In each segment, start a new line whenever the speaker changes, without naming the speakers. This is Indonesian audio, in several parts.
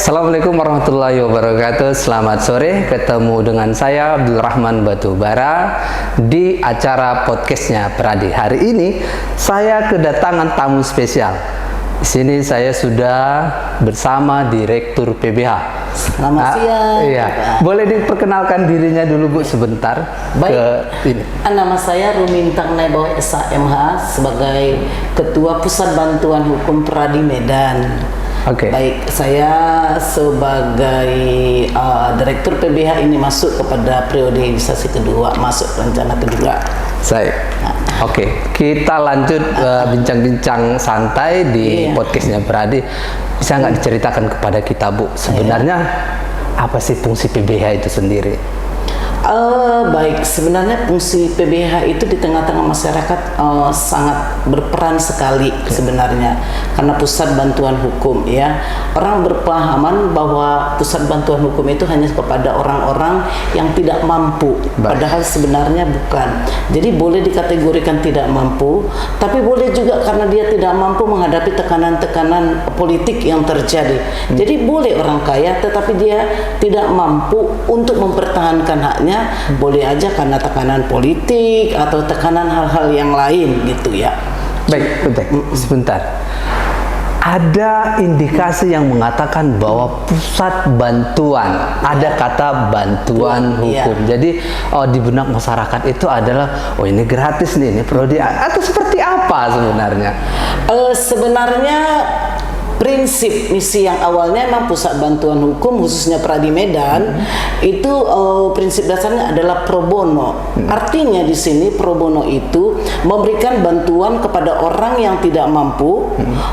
Assalamualaikum warahmatullahi wabarakatuh. Selamat sore, ketemu dengan saya Abdul Rahman Batubara di acara podcastnya Pradi. Hari ini saya kedatangan tamu spesial. Di sini saya sudah bersama Direktur PBH.
Selamat siang.
Iya. Boleh diperkenalkan dirinya dulu Bu sebentar.
Baik.
Ini.
Nama saya Rumintang Nebo SHMH sebagai Ketua Pusat Bantuan Hukum Pradi Medan.
Oke.
Baik, saya sebagai Direktur PBH ini masuk kepada priorisasi kedua, masuk rencana kedua.
Saya. Oke, kita lanjut bincang-bincang santai di podcastnya Pradi. Bisa nggak diceritakan kepada kita Bu, sebenarnya apa sih fungsi PBH itu sendiri?
Baik, sebenarnya fungsi PBH itu di tengah-tengah masyarakat sangat berperan sekali sebenarnya, karena pusat bantuan hukum ya. Orang berpahaman bahwa pusat bantuan hukum itu hanya kepada orang-orang yang tidak mampu. Padahal sebenarnya bukan. Jadi boleh dikategorikan tidak mampu, tapi boleh juga karena dia tidak mampu menghadapi tekanan-tekanan politik yang terjadi. Jadi boleh orang kaya tetapi dia tidak mampu untuk mempertahankan haknya. Boleh aja karena tekanan politik atau tekanan hal-hal yang lain gitu ya.
Baik, sebentar. Ada indikasi yang mengatakan bahwa pusat bantuan, ada kata bantuan hukum. Jadi di benak masyarakat itu adalah ini gratis nih, ini prodi, atau seperti apa sebenarnya?
Sebenarnya prinsip misi yang awalnya memang pusat bantuan hukum khususnya Pradi Medan itu prinsip dasarnya adalah pro bono. Artinya di sini pro bono itu memberikan bantuan kepada orang yang tidak mampu,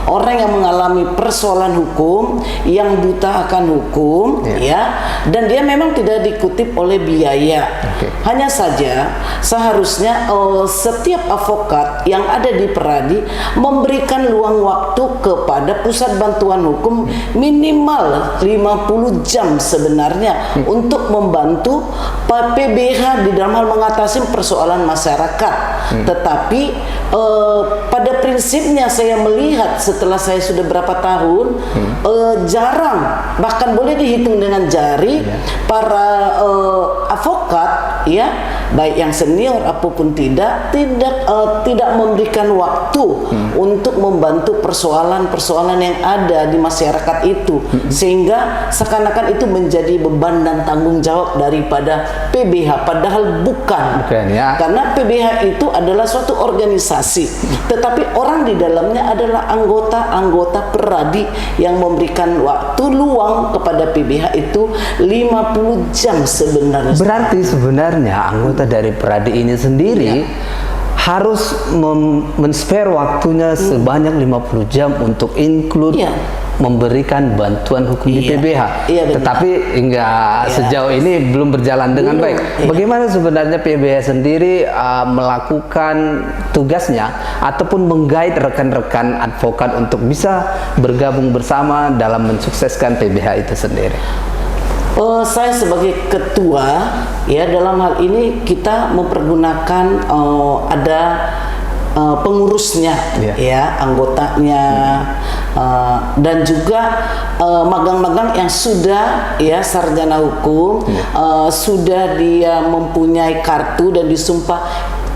orang yang mengalami persoalan hukum, yang buta akan hukum, ya, dan dia memang tidak dikutip oleh biaya. Hanya saja seharusnya setiap advokat yang ada di Pradi memberikan luang waktu kepada pusat bantuan hukum minimal 50 jam sebenarnya untuk membantu PBH di dalam hal mengatasi persoalan masyarakat. Tetapi pada prinsipnya saya melihat setelah saya sudah berapa tahun jarang, bahkan boleh dihitung dengan jari para advokat ya, baik yang senior apapun tidak memberikan waktu untuk membantu persoalan-persoalan yang ada di masyarakat itu, sehingga seakan-akan itu menjadi beban dan tanggung jawab daripada PBH, padahal bukan ya. Karena PBH itu adalah suatu organisasi, tetapi orang di dalamnya adalah anggota-anggota Pradi yang memberikan waktu luang kepada PBH itu 50 jam sebenarnya.
Berarti sebenarnya anggota dari Pradi ini sendiri harus men-spare waktunya sebanyak 50 jam untuk include memberikan bantuan hukum di PBH. Tetapi hingga sejauh ini belum berjalan dengan baik. Bagaimana sebenarnya PBH sendiri melakukan tugasnya ataupun menggait rekan-rekan advokat untuk bisa bergabung bersama dalam mensukseskan PBH itu sendiri?
Saya sebagai ketua ya, dalam hal ini kita mempergunakan ada pengurusnya ya, anggotanya, dan juga magang-magang yang sudah ya sarjana hukum, sudah dia mempunyai kartu dan disumpah.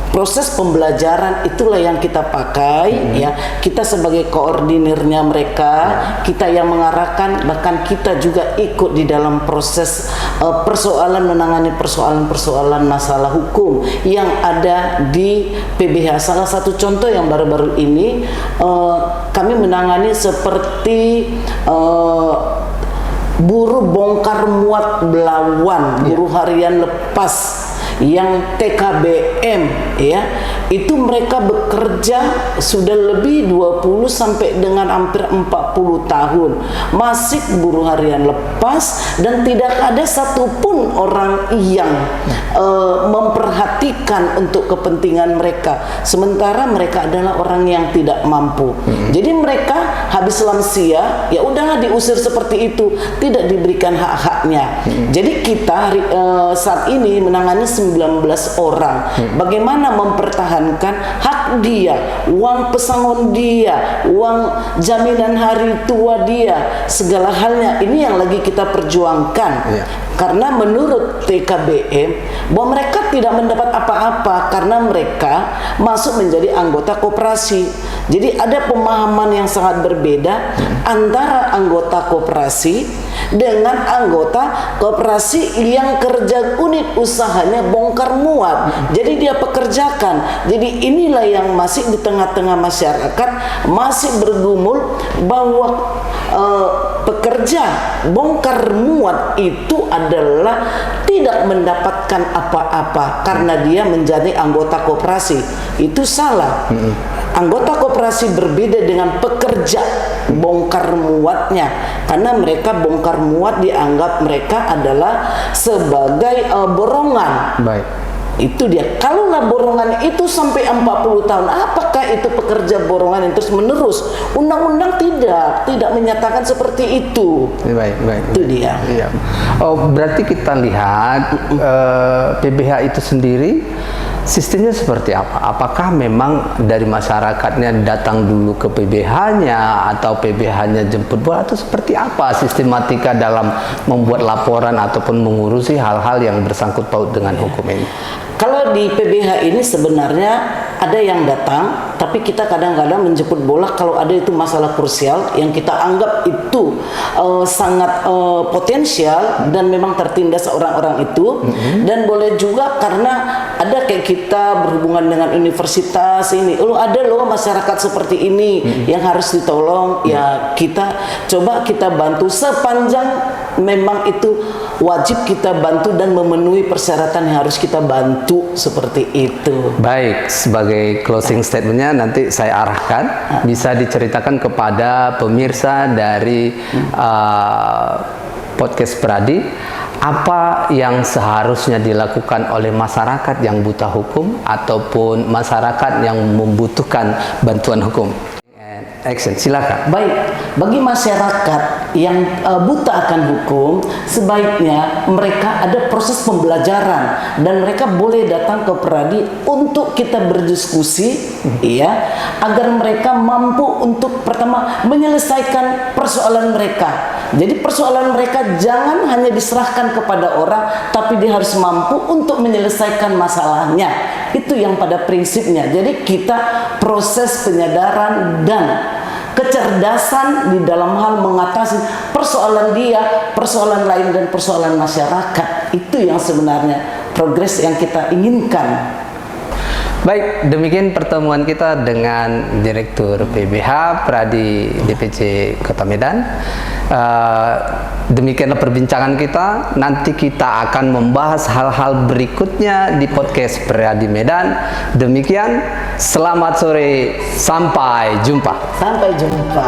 Proses pembelajaran itulah yang kita pakai ya. Kita sebagai koordinirnya mereka, kita yang mengarahkan, bahkan kita juga ikut di dalam proses menangani persoalan-persoalan masalah hukum yang ada di PBH. Salah satu contoh yang baru-baru ini kami menangani seperti buruh bongkar muat Belawan, buruh harian lepas yang TKBM ya, itu mereka bekerja sudah lebih 20 sampai dengan hampir 40 tahun masih buruh harian lepas, dan tidak ada satupun orang yang memperhatikan untuk kepentingan mereka, sementara mereka adalah orang yang tidak mampu. Jadi mereka habis lansia ya udah diusir seperti itu, tidak diberikan hak-haknya. Jadi kita saat ini menangani 19 orang. Bagaimana mempertahankan mempertahankan hak dia, uang pesangon dia, uang jaminan hari tua dia, segala halnya ini yang lagi kita perjuangkan. Karena menurut TKBM bahwa mereka tidak mendapat apa-apa karena mereka masuk menjadi anggota koperasi. Jadi ada pemahaman yang sangat berbeda antara anggota koperasi dengan anggota koperasi yang kerja unit usahanya bongkar muat. Jadi dia pekerjakan. Jadi inilah yang masih di tengah-tengah masyarakat masih bergumul bahwa pekerja bongkar muat itu adalah tidak mendapatkan apa-apa karena dia menjadi anggota koperasi. Itu salah. Anggota koperasi berbeda dengan pekerja bongkar muatnya, karena mereka bongkar muat dianggap mereka adalah sebagai borongan.
Baik.
Itu dia. Kalaulah borongan itu sampai 40 tahun, apakah itu pekerja borongan yang terus menerus? Undang-undang tidak menyatakan seperti itu.
Baik.
Itu dia.
Iya. Oh, berarti kita lihat PBH itu sendiri sistemnya seperti apa? Apakah memang dari masyarakatnya datang dulu ke PBH-nya atau PBH-nya jemput bola, atau seperti apa sistematika dalam membuat laporan ataupun mengurusi hal-hal yang bersangkut paut dengan hukum ini?
Kalau di PBH ini sebenarnya ada yang datang, tapi kita kadang-kadang menjemput bola kalau ada itu masalah krusial yang kita anggap itu sangat potensial dan memang tertindas orang-orang itu. Dan boleh juga karena ada kayak kita berhubungan dengan universitas ini, ada loh masyarakat seperti ini yang harus ditolong, ya kita coba kita bantu sepanjang memang itu wajib kita bantu dan memenuhi persyaratan yang harus kita bantu, seperti itu.
Baik, sebagai closing statementnya nanti saya arahkan, bisa diceritakan kepada pemirsa dari podcast Pradi, apa yang seharusnya dilakukan oleh masyarakat yang buta hukum ataupun masyarakat yang membutuhkan bantuan hukum. Action, silakan.
Baik, bagi masyarakat yang buta akan hukum, sebaiknya mereka ada proses pembelajaran dan mereka boleh datang ke Pradi untuk kita berdiskusi, ya, agar mereka mampu untuk pertama menyelesaikan persoalan mereka. Jadi persoalan mereka jangan hanya diserahkan kepada orang, tapi dia harus mampu untuk menyelesaikan masalahnya. Itu yang pada prinsipnya. Jadi kita proses penyadaran dan kecerdasan di dalam hal mengatasi persoalan dia, persoalan lain, dan persoalan masyarakat. Itu yang sebenarnya progres yang kita inginkan.
Baik, demikian pertemuan kita dengan Direktur PBH Pradi DPC Kota Medan. Demikianlah perbincangan kita. Nanti kita akan membahas hal-hal berikutnya di podcast Pradi Medan. Demikian, selamat sore, sampai jumpa.
Sampai jumpa.